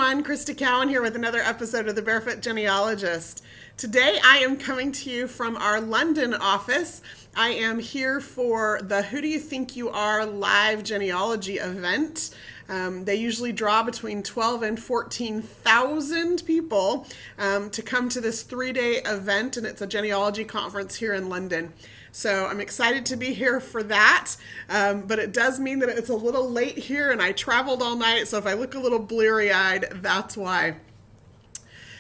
everyone, Crista Cowan here with another episode of the Barefoot Genealogist. Today I am coming to you from our London office. I am here for the Who Do You Think You Are live genealogy event. They usually draw between 12 and 14,000 people to come to this 3-day event, and it's a genealogy conference here in London. So I'm excited to be here for that, but it does mean that it's a little late here and I traveled all night, so if I look a little bleary-eyed, that's why.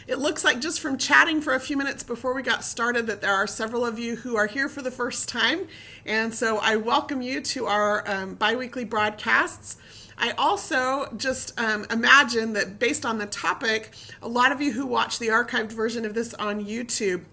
It looks like just from chatting for a few minutes before we got started that there are several of you who are here for the first time, and so I welcome you to our bi-weekly broadcasts. I also just imagine that based on the topic, a lot of you who watch the archived version of this on YouTube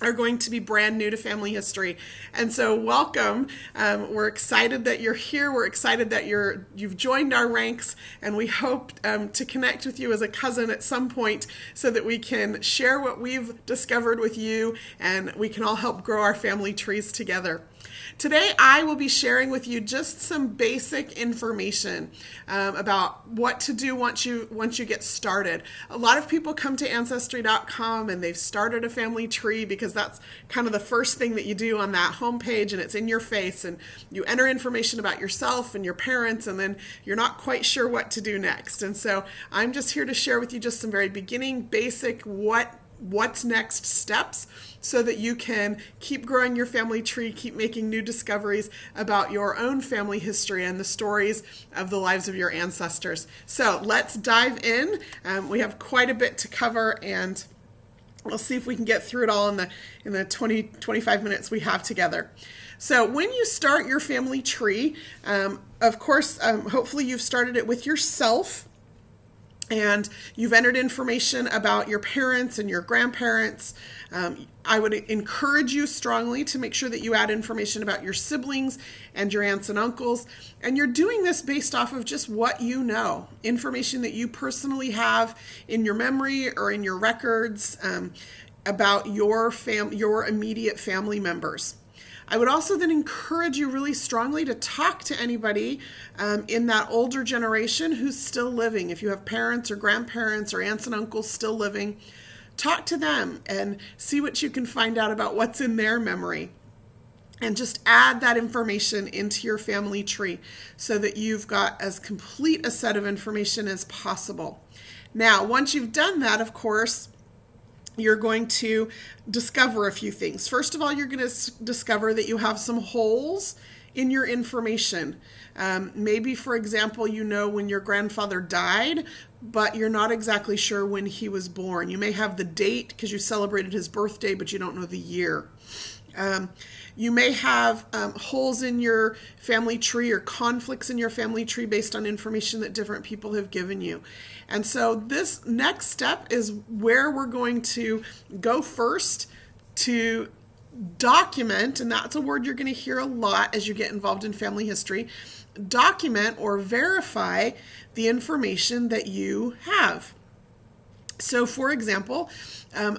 are going to be brand new to family history. And so welcome. We're excited that you're here. We're excited that you've joined our ranks, and we hope to connect with you as a cousin at some point so that we can share what we've discovered with you and we can all help grow our family trees together. Today, I will be sharing with you just some basic information about what to do once you get started. A lot of people come to Ancestry.com and they've started a family tree because that's kind of the first thing that you do on that homepage, and it's in your face, and you enter information about yourself and your parents, and then you're not quite sure what to do next. And so I'm just here to share with you just some very beginning, basic what's next steps so that you can keep growing your family tree, keep making new discoveries about your own family history and the stories of the lives of your ancestors. So let's dive in. We have quite a bit to cover, and we'll see if we can get through it all in the 20-25 minutes we have together. So when you start your family tree, of course, hopefully you've started it with yourself, and you've entered information about your parents and your grandparents. I would encourage you strongly to make sure that you add information about your siblings and your aunts and uncles. And you're doing this based off of just what you know, information that you personally have in your memory or in your records about your immediate family members. I would also then encourage you really strongly to talk to anybody in that older generation who's still living. If you have parents or grandparents or aunts and uncles still living, talk to them and see what you can find out about what's in their memory. And just add that information into your family tree so that you've got as complete a set of information as possible. Now, once you've done that, of course, you're going to discover a few things. First of all, you're going to discover that you have some holes in your information. Maybe, for example, you know when your grandfather died, but you're not exactly sure when he was born. You may have the date because you celebrated his birthday, but you don't know the year. You may have holes in your family tree or conflicts in your family tree based on information that different people have given you. And so this next step is where we're going to go first to document, and that's a word you're going to hear a lot as you get involved in family history, document or verify the information that you have. So, for example,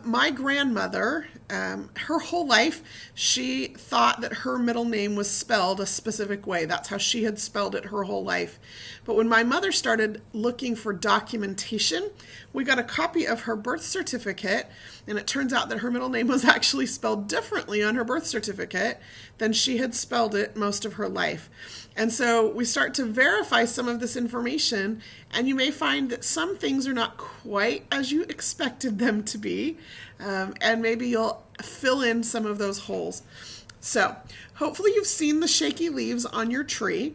my grandmother, her whole life, she thought that her middle name was spelled a specific way. That's how she had spelled it her whole life. But when my mother started looking for documentation, we got a copy of her birth certificate, and it turns out that her middle name was actually spelled differently on her birth certificate than she had spelled it most of her life. And so we start to verify some of this information, and you may find that some things are not quite as you expected them to be, and maybe you'll fill in some of those holes. So hopefully you've seen the shaky leaves on your tree.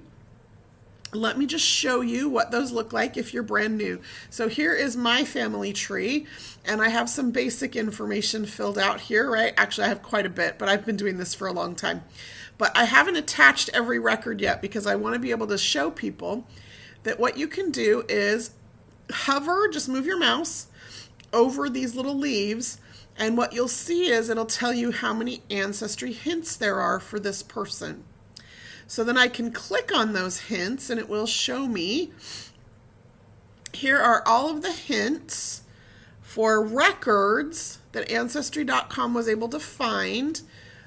Let me just show you what those look like if you're brand new. So here is my family tree, and I have some basic information filled out here, right? Actually, I have quite a bit, but I've been doing this for a long time. But I haven't attached every record yet because I want to be able to show people that what you can do is hover, just move your mouse over these little leaves, and what you'll see is it'll tell you how many ancestry hints there are for this person. So then I can click on those hints and it will show me, here are all of the hints for records that Ancestry.com was able to find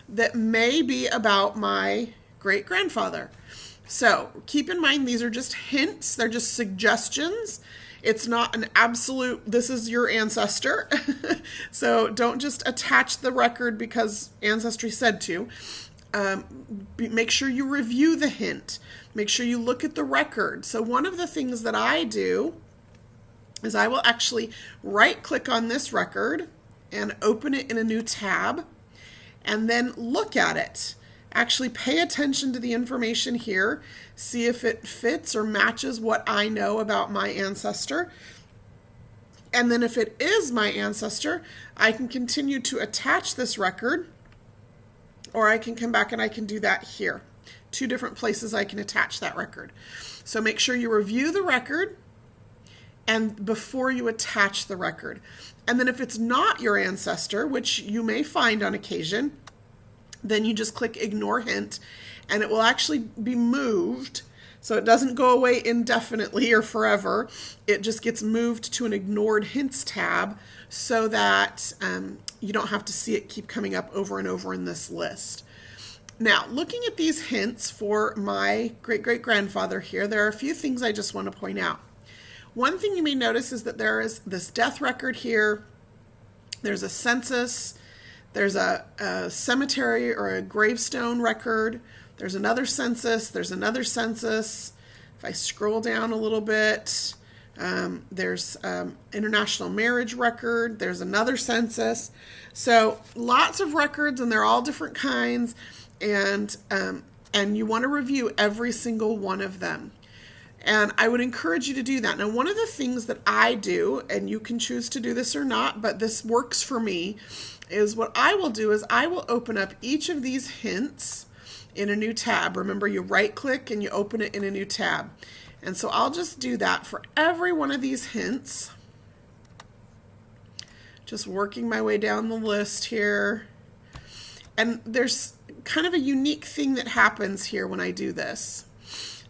that may be about my great-grandfather. So keep in mind, these are just hints. They're just suggestions. It's not an absolute, this is your ancestor. So don't just attach the record because Ancestry said to. Make sure you review the hint. Make sure you look at the record. So one of the things that I do is I will actually right-click on this record and open it in a new tab, and then look at it. Actually pay attention to the information here, see if it fits or matches what I know about my ancestor. And then if it is my ancestor, I can continue to attach this record, or I can come back and I can do that here. 2 different places I can attach that record. So make sure you review the record and before you attach the record. And then if it's not your ancestor, which you may find on occasion, then you just click ignore hint and it will actually be moved. So it doesn't go away indefinitely or forever. It just gets moved to an ignored hints tab so that you don't have to see it keep coming up over and over in this list. Now, looking at these hints for my great-great-grandfather here, there are a few things I just want to point out. One thing you may notice is that there is this death record here. There's a census. There's a cemetery or a gravestone record. There's another census. There's another census. If I scroll down a little bit, there's international marriage record. There's another census. So lots of records, and they're all different kinds. And you want to review every single one of them. And I would encourage you to do that. Now, one of the things that I do, and you can choose to do this or not, but this works for me, is what I will do is I will open up each of these hints in a new tab. Remember, you right-click and you open it in a new tab. And so I'll just do that for every one of these hints. Just working my way down the list here. And there's kind of a unique thing that happens here when I do this.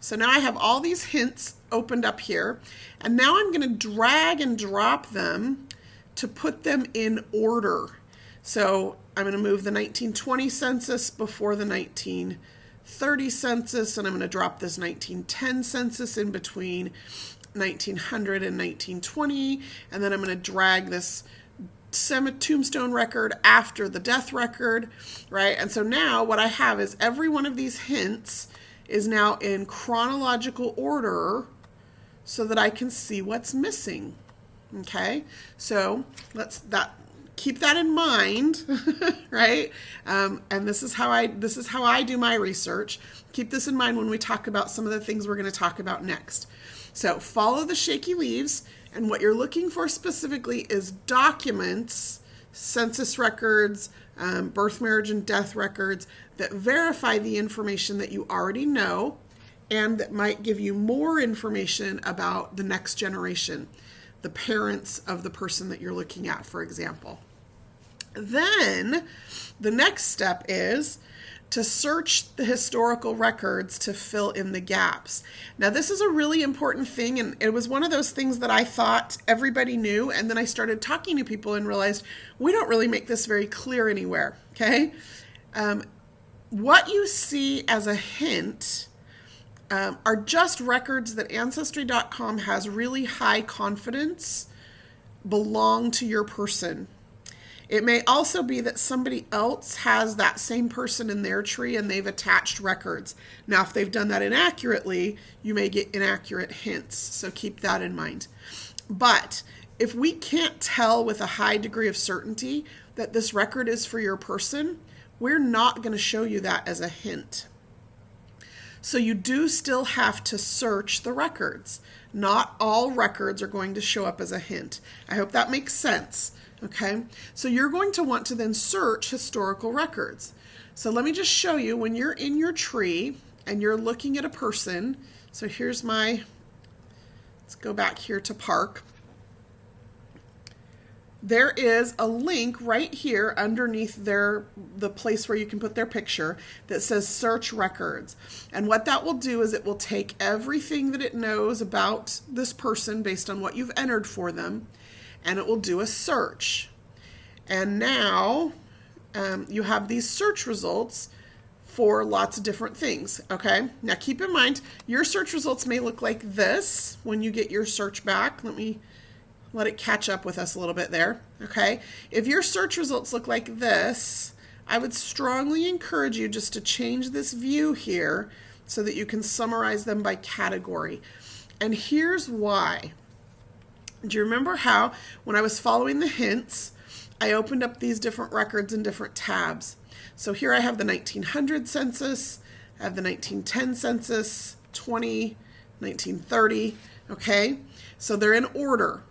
So now I have all these hints opened up here, and now I'm going to drag and drop them to put them in order. So I'm going to move the 1920 census before the 1930 census, and I'm going to drop this 1910 census in between 1900 and 1920, and then I'm going to drag this tombstone record after the death record, right? And so now what I have is every one of these hints is now in chronological order so that I can see what's missing. Okay, so keep that in mind, right? And this is how I do my research. Keep this in mind when we talk about some of the things we're going to talk about next. So follow the shaky leaves, and what you're looking for specifically is documents, census records, birth, marriage, and death records that verify the information that you already know and that might give you more information about the next generation, the parents of the person that you're looking at, for example. Then the next step is to search the historical records to fill in the gaps. Now, this is a really important thing, and it was one of those things that I thought everybody knew, and then I started talking to people and realized we don't really make this very clear anywhere, okay? What you see as a hint are just records that Ancestry.com has really high confidence belong to your person. It may also be that somebody else has that same person in their tree and they've attached records. Now, if they've done that inaccurately, you may get inaccurate hints, so keep that in mind. But if we can't tell with a high degree of certainty that this record is for your person, we're not going to show you that as a hint. So you do still have to search the records. Not all records are going to show up as a hint. I hope that makes sense. Okay, so you're going to want to then search historical records. So let me just show you when you're in your tree and you're looking at a person. So here's let's go back here to Park. There is a link right here underneath the place where you can put their picture that says search records. And what that will do is it will take everything that it knows about this person based on what you've entered for them, and it will do a search. And now you have these search results for lots of different things, okay? Now keep in mind, your search results may look like this when you get your search back. Let me let it catch up with us a little bit there, okay? If your search results look like this, I would strongly encourage you just to change this view here so that you can summarize them by category. And here's why. Do you remember how when I was following the hints, I opened up these different records in different tabs? So here I have the 1900 census, I have the 1910 census, 20, 1930, okay? So they're in order.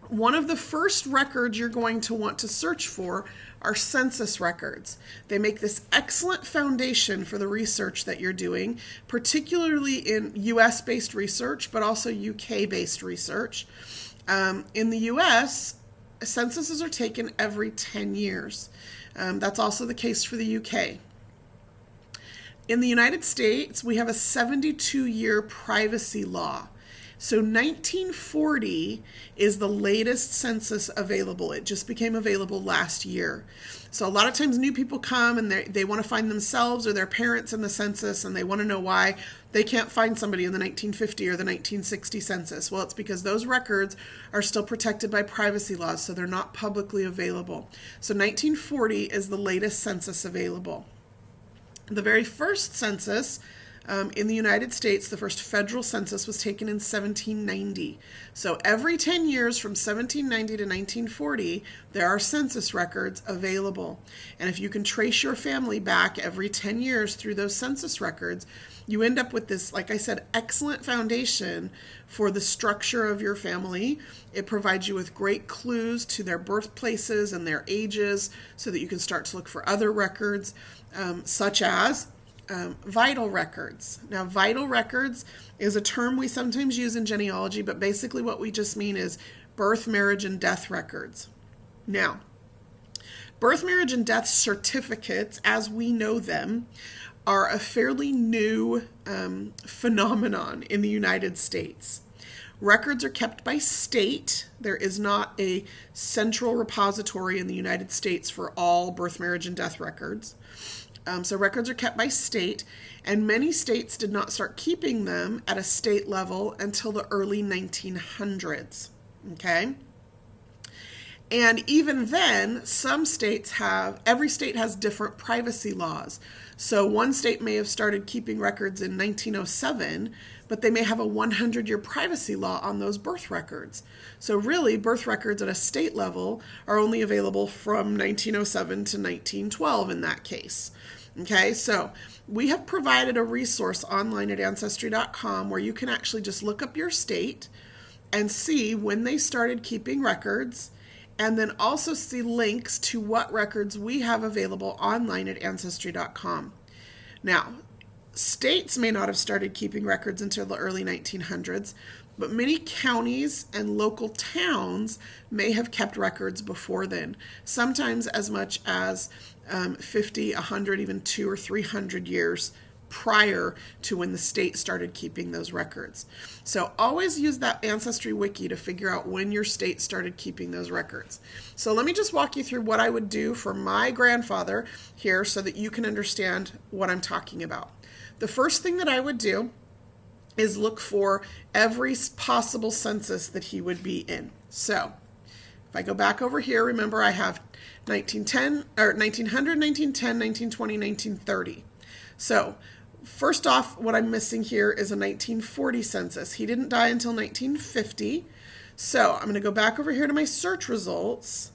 One of the first records you're going to want to search for are census records. They make this excellent foundation for the research that you're doing, particularly in US-based research, but also UK-based research. In the US, censuses are taken every 10 years. That's also the case for the UK. In the United States, we have a 72-year privacy law. So 1940 is the latest census available. It just became available last year. So a lot of times new people come and they want to find themselves or their parents in the census, and they want to know why they can't find somebody in the 1950 or the 1960 census. Well, it's because those records are still protected by privacy laws, so they're not publicly available. So 1940 is the latest census available. The very first census in the United States, the first federal census was taken in 1790. So every 10 years from 1790 to 1940, there are census records available. And if you can trace your family back every 10 years through those census records, you end up with this, like I said, excellent foundation for the structure of your family. It provides you with great clues to their birthplaces and their ages so that you can start to look for other records, such as vital records. Now, vital records is a term we sometimes use in genealogy, but basically what we just mean is birth, marriage, and death records. Now, birth, marriage, and death certificates, as we know them, are a fairly new phenomenon in the United States. Records are kept by state. There is not a central repository in the United States for all birth, marriage, and death records. So records are kept by state, and many states did not start keeping them at a state level until the early 1900s, okay? And even then, every state has different privacy laws. So one state may have started keeping records in 1907, but they may have a 100-year privacy law on those birth records. So really, birth records at a state level are only available from 1907 to 1912 in that case. Okay, so we have provided a resource online at Ancestry.com where you can actually just look up your state and see when they started keeping records, and then also see links to what records we have available online at Ancestry.com. Now, states may not have started keeping records until the early 1900s, but many counties and local towns may have kept records before then, sometimes as much as 50, 100, even 200 or 300 years prior to when the state started keeping those records. So always use that Ancestry Wiki to figure out when your state started keeping those records. So let me just walk you through what I would do for my grandfather here so that you can understand what I'm talking about. The first thing that I would do is look for every possible census that he would be in. So if I go back over here, remember I have 1910 or 1900, 1910, 1920, 1930. So first off, what I'm missing here is a 1940 census. He didn't die until 1950. So I'm going to go back over here to my search results.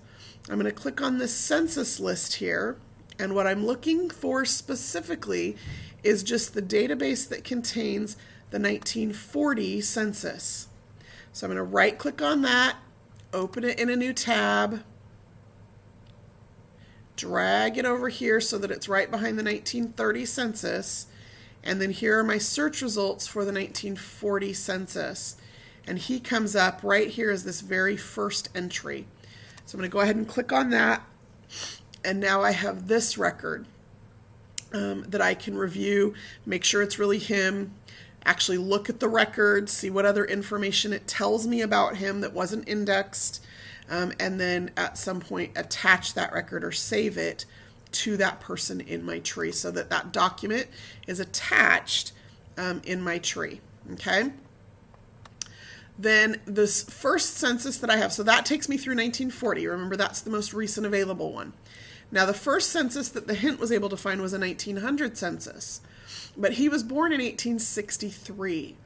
I'm going to click on this census list here. And what I'm looking for specifically is just the database that contains the 1940 census. So I'm going to right click on that, open it in a new tab, drag it over here so that it's right behind the 1930 census, and then here are my search results for the 1940 census. And he comes up right here as this very first entry. So I'm going to go ahead and click on that, and now I have this record that I can review, make sure it's really him, actually look at the record, see what other information it tells me about him that wasn't indexed, and then at some point attach that record or save it to that person in my tree so that that document is attached in my tree. Okay. Then this first census that I have, so that takes me through 1940. Remember, that's the most recent available one. Now, the first census that the hint was able to find was a 1900 census, but he was born in 1863.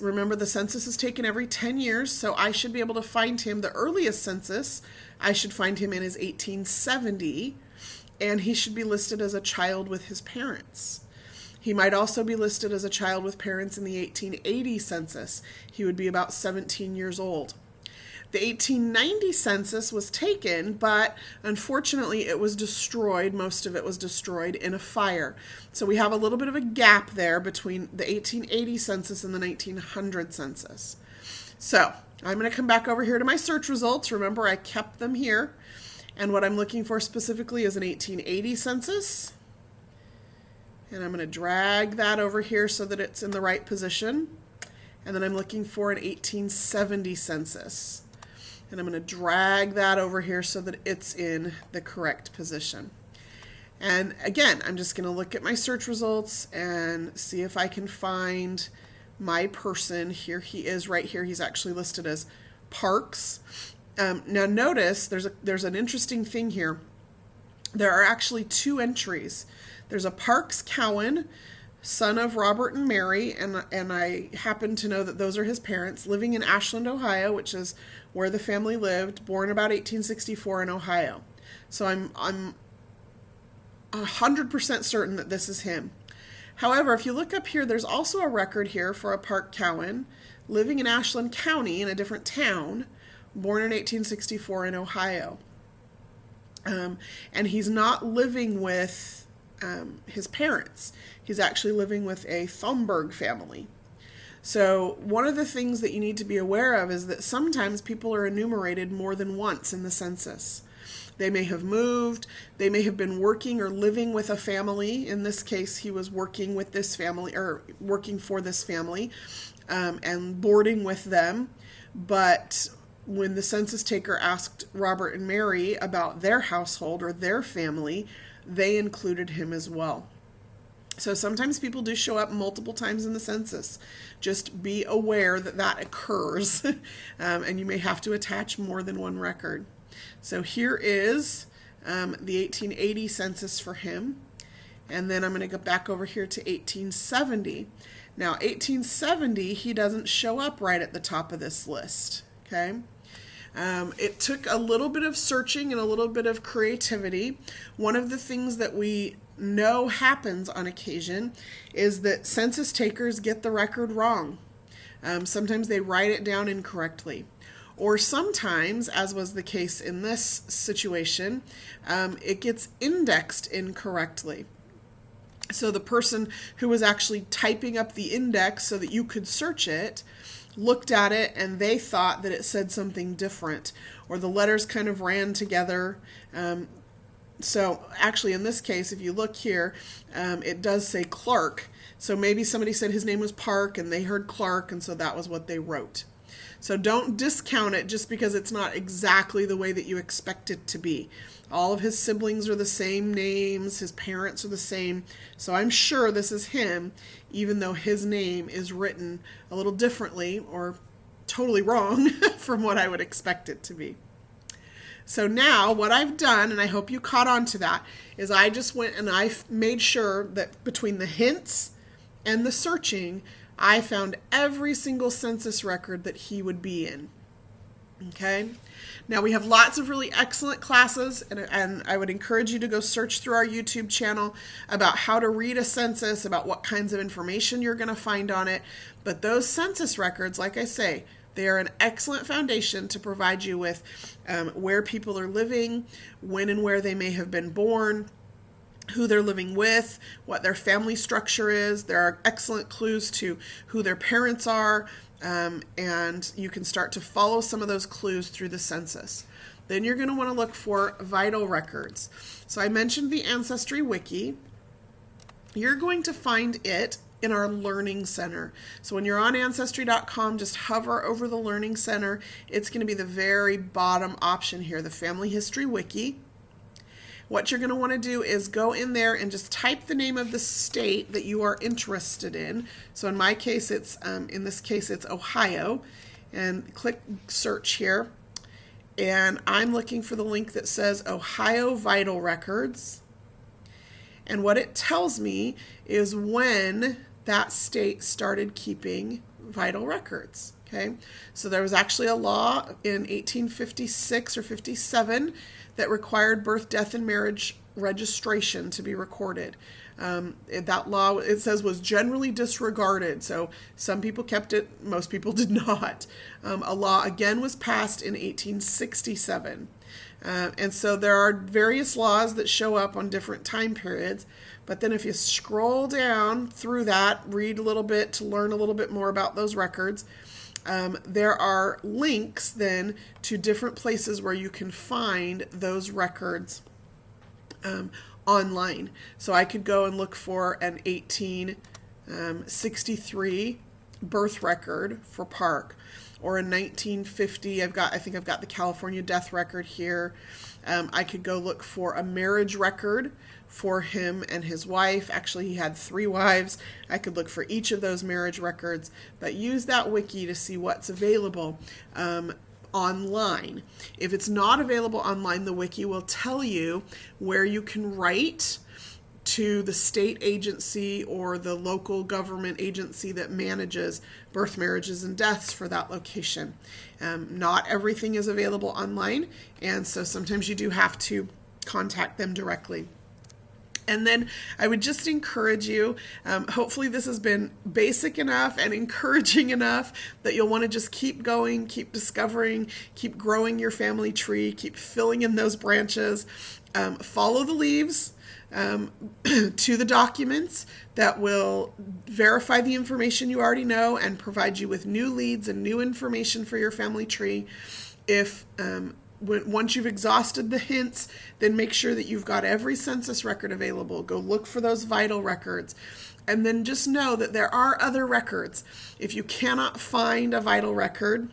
Remember, the census is taken every 10 years, so I should be able to find him. The earliest census, I should find him in his 1870, and he should be listed as a child with his parents. He might also be listed as a child with parents in the 1880 census. He would be about 17 years old. The 1890 census was taken, but unfortunately it was destroyed. Most of it was destroyed in a fire. So we have a little bit of a gap there between the 1880 census and the 1900 census. So I'm going to come back over here to my search results. Remember, I kept them here. And what I'm looking for specifically is an 1880 census. And I'm going to drag that over here so that it's in the right position. And then I'm looking for an 1870 census. And I'm going to drag that over here so that it's in the correct position. And again, I'm just going to look at my search results and see if I can find my person. Here he is right here. He's actually listed as Parks. Now notice there's an interesting thing here. There are actually two entries. There's a Parks Cowan, son of Robert and Mary, and I happen to know that those are his parents, living in Ashland, Ohio, which is where the family lived, born about 1864 in Ohio. So I'm 100% certain that this is him. However, if you look up here, there's also a record here for a Park Cowan, living in Ashland County in a different town, born in 1864 in Ohio. And he's not living with his parents. He's actually living with a Thomberg family. So one of the things that you need to be aware of is that sometimes people are enumerated more than once in the census. They may have moved, they may have been working or living with a family. In this case, he was working with this family, or working for this family, and boarding with them. But when the census taker asked Robert and Mary about their household or their family, they included him as well. So sometimes people do show up multiple times in the census. Just be aware that that occurs, and you may have to attach more than one record. So here is the 1880 census for him, and then I'm going to go back over here to 1870. Now 1870, he doesn't show up right at the top of this list, okay? It took a little bit of searching and a little bit of creativity. One of the things that we know happens on occasion is that census takers get the record wrong. Sometimes they write it down incorrectly. Or sometimes, as was the case in this situation, it gets indexed incorrectly. So the person who was actually typing up the index so that you could search it looked at it and they thought that it said something different, or the letters kind of ran together. So actually in this case, if you look here, it does say Clark. So maybe somebody said his name was Park and they heard Clark, and so that was what they wrote. So don't discount it just because it's not exactly the way that you expect it to be. All of his siblings are the same names, his parents are the same, so I'm sure this is him, even though his name is written a little differently or totally wrong from what I would expect it to be. So now what I've done, and I hope you caught on to that, is I just went and I made sure that between the hints and the searching, I found every single census record that he would be in. Okay? Now we have lots of really excellent classes, and I would encourage you to go search through our YouTube channel about how to read a census, about what kinds of information you're going to find on it. But those census records, like I say, they are an excellent foundation to provide you with where people are living, when and where they may have been born, who they're living with, what their family structure is. There are excellent clues to who their parents are, and you can start to follow some of those clues through the census. Then you're going to want to look for vital records. So I mentioned the Ancestry Wiki. You're going to find it in our Learning Center. So when you're on Ancestry.com, just hover over the Learning Center. It's going to be the very bottom option here, the Family History Wiki. what you're going to want to do is go in there and just type the name of the state that you are interested in. So in my case, in this case, it's Ohio, and click search here. And I'm looking for the link that says Ohio Vital Records. And what it tells me is when that state started keeping vital records. Okay, so there was actually a law in 1856 or 57 that required birth, death, and marriage registration to be recorded. That law, it says, was generally disregarded. So some people kept it, most people did not. A law again was passed in 1867. And so there are various laws that show up on different time periods. But then if you scroll down through that, read a little bit to learn a little bit more about those records, there are links then to different places where you can find those records online. So I could go and look for an 1863 birth record for Park, or in 1950, I think I've got the California death record here. I could go look for a marriage record for him and his wife. Actually, he had 3 wives. I could look for each of those marriage records, but use that wiki to see what's available online. If it's not available online, the wiki will tell you where you can write to the state agency or the local government agency that manages birth, marriages, and deaths for that location. Not everything is available online, and so sometimes you do have to contact them directly. And then I would just encourage you, hopefully this has been basic enough and encouraging enough that you'll want to just keep going, keep discovering, keep growing your family tree, keep filling in those branches, follow the leaves to the documents that will verify the information you already know and provide you with new leads and new information for your family tree. Once you've exhausted the hints, then make sure that you've got every census record available. Go look for those vital records. And then just know that there are other records. If you cannot find a vital record,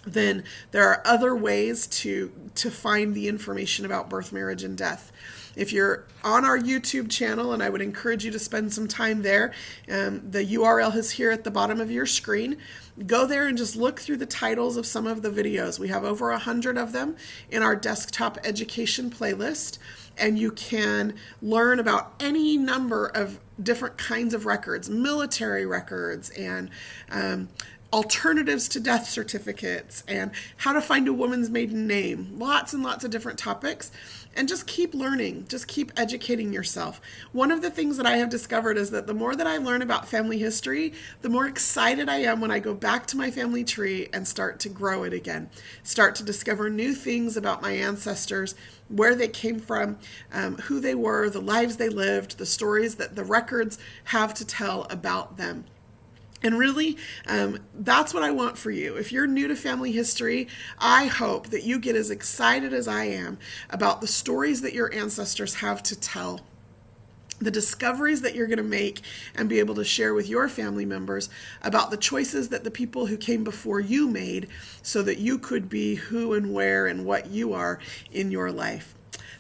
then there are other ways to find the information about birth, marriage, and death. If you're on our YouTube channel, and I would encourage you to spend some time there, the URL is here at the bottom of your screen. Go there and just look through the titles of some of the videos. We have over 100 of them in our desktop education playlist, and you can learn about any number of different kinds of records, military records, and alternatives to death certificates, and how to find a woman's maiden name. Lots and lots of different topics. And just keep learning. Just keep educating yourself. One of the things that I have discovered is that the more that I learn about family history, the more excited I am when I go back to my family tree and start to grow it again. Start to discover new things about my ancestors, where they came from, who they were, the lives they lived, the stories that the records have to tell about them. And really, that's what I want for you. If you're new to family history, I hope that you get as excited as I am about the stories that your ancestors have to tell, the discoveries that you're going to make and be able to share with your family members about the choices that the people who came before you made so that you could be who and where and what you are in your life.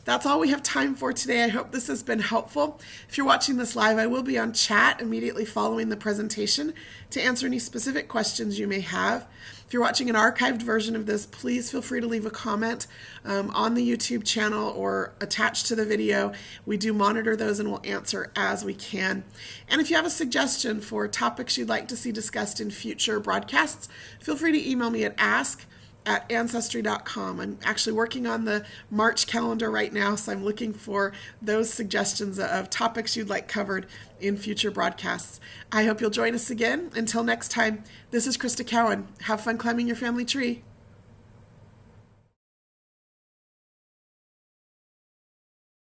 That's all we have time for today. I hope this has been helpful. If you're watching this live, I will be on chat immediately following the presentation to answer any specific questions you may have. If you're watching an archived version of this, please feel free to leave a comment on the YouTube channel or attached to the video. We do monitor those and we'll answer as we can. And if you have a suggestion for topics you'd like to see discussed in future broadcasts, feel free to email me at ask@ancestry.com. I'm actually working on the March calendar right now, so I'm looking for those suggestions of topics you'd like covered in future broadcasts. I hope you'll join us again. Until next time, this is Crista Cowan. Have fun climbing your family tree.